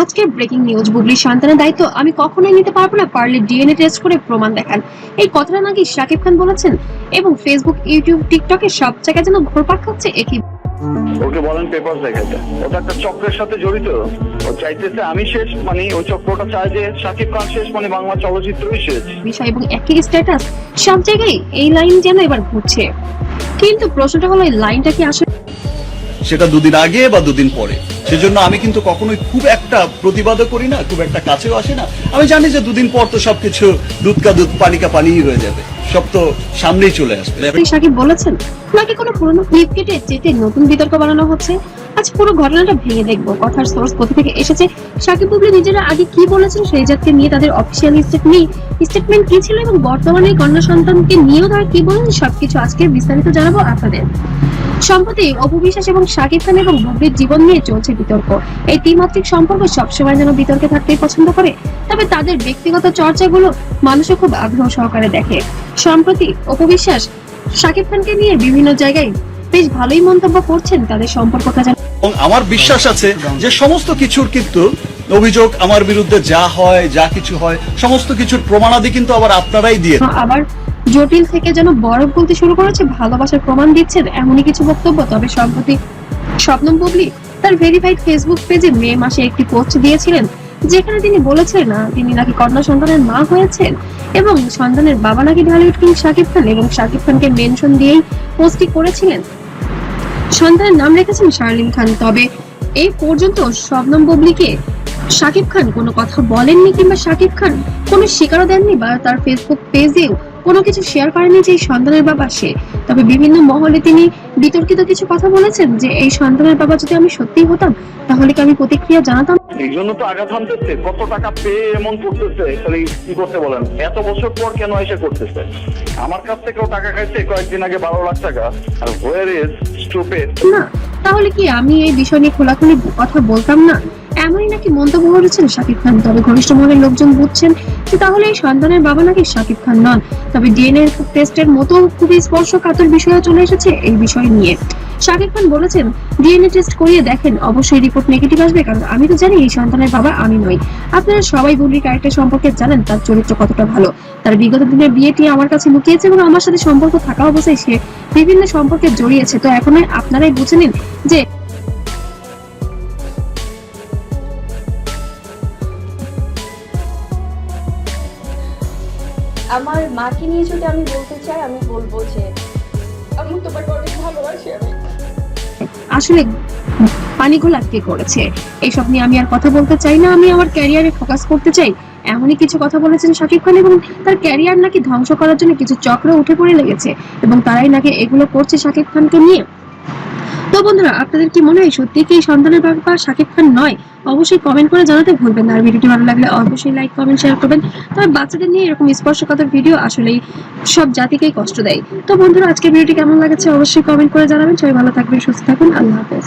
আজকের breaking news, বুবলির সন্তানের দায়িত্ব আমি কখনোই নিতে পারবো না, পারলে ডিএনএ টেস্ট করে প্রমাণ দেখান। এই কথাটা নাকি শাকিব খান বলেছেন এবং ফেসবুক, ইউটিউব, টিকটকে সব জায়গায় যেন ঘুরপাক খাচ্ছে একই। ওকে বলেন পেপার দেখাতে, ওটা একটা চক্রের সাথে জড়িত। ও চাইতেছে আমি শেষ, মানে ওই চক্রটা চায় যে শাকিব খান শেষ, মানে বাংলা চলচ্চিত্রই শেষ বিষয় এবং একই স্ট্যাটাস সব জায়গায় এই লাইন যেন এবার ঘুরছে। কিন্তু প্রশ্নটা হলো এই লাইনটা কি আসলে সেটা দুদিন আগে বা দুদিন পরে, সেজন্য আমি কিন্তু কখনোই খুব একটা প্রতিবাদও করি না, খুব একটা কাছেও আসে না। আমি জানি যে দুদিন পর তো সবকিছু দুধ কা দুধ পানি কা পানি হয়ে যাবে, সব তো সামনেই চলে আসবে। শাকিব বলেছেন নাকি কোনো পুরনো ক্লিপ কেটে চেটে নতুন বিতর্ক বানানো হচ্ছে? আজ পুরো ঘটনাটা ভেঙে দেখবো, কথার সোর্স কোথা থেকে এসেছে, শাকিব বুবলি নিজেরা আগে কি বলেছেন, সেই জাতকে নিয়ে তাদের অফিসিয়াল স্টেটমেন্ট কি ছিল এবং বর্তমানে কন্যা সন্তানকে নিয়েও তারা কি বলেন, সবকিছু আজকে বিস্তারিত জানাবো আপনাদের। সম্প্রতি অপু বিশ্বাস এবং শাকিব খান এবং বুবলির জীবন নিয়ে চলছে বিতর্ক। এই ত্রিমাত্রিক সম্পর্ক সবসময় যেন বিতর্কে থাকতেই পছন্দ করে, তবে তাদের ব্যক্তিগত চর্চাগুলো মানুষও খুব আগ্রহ সহকারে দেখে। সম্প্রতি অপু বিশ্বাস শাকিব খানকে নিয়ে বিভিন্ন জায়গায় বেশ ভালোই মন্তব্য করছেন, তাদের সম্পর্কটা যেন। এবং আমার বিশ্বাস আছে যে সমস্ত কিছুর কিন্তু অভিযোগ আমার বিরুদ্ধে যা হয়, যা কিছু হয়, সমস্ত কিছুর প্রমাণাদি কিন্তু আবার আপনারাই দিয়ে আবার জটিল থেকে যেন বরফ বলতে শুরু করেছে, ভালোবাসার প্রমাণ দিচ্ছেন এমনই কিছু বক্তব্য। তবে সম্প্রতি শবনম বুবলি তার ভেরিফাইড ফেসবুক পেজে মে মাসে একটি পোস্ট দিয়েছিলেন, যেখানে তিনি বলেছিলেন তিনি নাকি কন্যা সন্তানের মা হয়েছেন এবং সন্তানের বাবা নাকি ঢালিউড কিং শাকিব খান, এবং শাকিব খানকে মেনশন দিয়েই পোস্টটি করেছিলেন। সন্তানের নাম রেখেছেন শার্লিন খান। তবে এই পর্যন্ত শবনম বুবলিকে শাকিব খান কোনো কথা বলেননি কিংবা শাকিব খান কোনো স্বীকারও দেননি বা তার ফেসবুক পেজেও কোনো কিছু শেয়ার করেনি যে এই সন্তানের বাবা সে। তবে বিভিন্ন মহলে তিনি বিতর্কিত কিছু কথা বলেছেন যে এই সন্তানের বাবা যদি আমি সত্যিই হতাম তাহলে কি আমি প্রতিক্রিয়া জানাতাম। এই জন্য তো আঘাত হানতেছে, কত টাকা পেয়ে এমন করতেছে, তাহলে কি করতে বলেন? এত বছর পর কেন এসে করতেছে? আমার কাছ থেকেও টাকা খাইছে কয়েকদিন আগে 12 লাখ টাকা। আর হোয়ার ইজ স্টুপিড না, তাহলে কি আমি এই বিষয় নিয়ে খোলাখুলি কথা বলতাম না, এমনই নাকি মন্তব্য করেছেন শাকিব খান। তবে ঘনিষ্ঠ মহলের লোকজন বুঝছেন যে তাহলে এই সন্তানের বাবা নাকি শাকিব খান নন। তবে ডিএনএ টেস্টের মতো খুবই স্পর্শকাতর বিষয় চলে এসেছে এই বিষয় নিয়ে। শাকিব খান বলেছেন ডিএনএ টেস্ট করিয়ে দেখেন, অবশ্যই রিপোর্ট নেগেটিভ আসবে, কারণ আমি তো জানি এই সন্তানের বাবা আমি নই। আপনারা সবাই বুবলির ক্যারেক্টার সম্পর্কে জানেন, তার চরিত্র কতটা ভালো। তার বিগত দিনের বিয়েটি আমার কাছে লুকিয়েছে এবং আমার সাথে সম্পর্ক থাকা অবস্থায় সে বিভিন্ন সম্পর্কে জড়িয়েছে। তো এখন আপনারাই বুঝে নিন যে আমার মাকে নিয়ে যদি আমি বলতে চাই, আমি বলবো যে আমি তোমাকে অনেক ভালোবাসি। আমি আসলে পানি ঘোলা কে করেছে এইসব নিয়ে আমি আর কথা বলতে চাই না, আমি আমার ক্যারিয়ারে ফোকাস করতে চাই, এমনই কিছু কথা বলেছেন শাকিব খান। এবং তার ক্যারিয়ার নাকি ধ্বংস করার জন্য কিছু চক্র উঠে পড়ে লেগেছে এবং তারাই নাকি এগুলো করছে শাকিব খানকে নিয়ে। তো বন্ধুরা, আপনাদের কি মনে হয় সত্যি কি সন্তানের বাবা শাকিব খান নয়? অবশ্যই কমেন্ট করে জানাতে ভুলবেন না। আর ভিডিওটি ভালো লাগলে অবশ্যই লাইক, কমেন্ট, শেয়ার করবেন। তবে বাচ্চাদের নিয়ে এরকম স্পর্শকাতর ভিডিও আসলেই সব জাতিকেই কষ্ট দেয়। তো বন্ধুরা, আজকের ভিডিওটি কেমন লাগছে অবশ্যই কমেন্ট করে জানাবেন। সবাই ভালো থাকবেন, সুস্থ থাকুন, আল্লাহ হাফেজ।